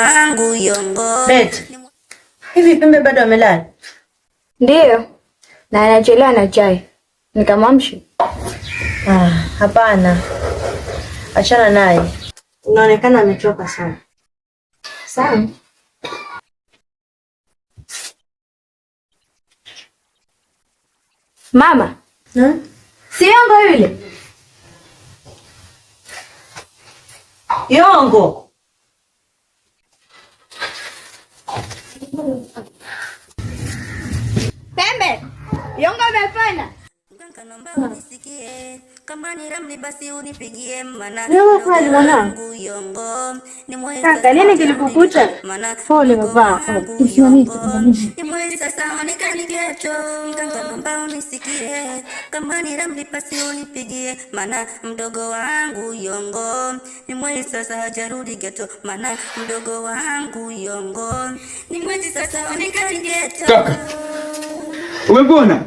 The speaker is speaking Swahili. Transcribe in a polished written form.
wangu Yongo. Hivi Pembe bado amelala? Ndiyo, na anachelewa na chai. Nikamwamsha? Hapana, achana naye, unaonekana amechoka sana. Sawa. Mama, si Yongo yule? Yongo? Pembe, Yongo amefanya. Naomba unisikie, kama ni ramli basi unipigie, maana wangu Yongo ni mwezi kaka. Nini kilikukuta? Pole baba. ni mwezi sasa onekani geto. Naomba unisikie, kama ni ramli basi unipigie, maana mdogo wangu Yongo ni mwezi sasa hajarudi geto, maana mdogo wangu Yongo ni mwezi sasa onekani geto. Kaka, umepona?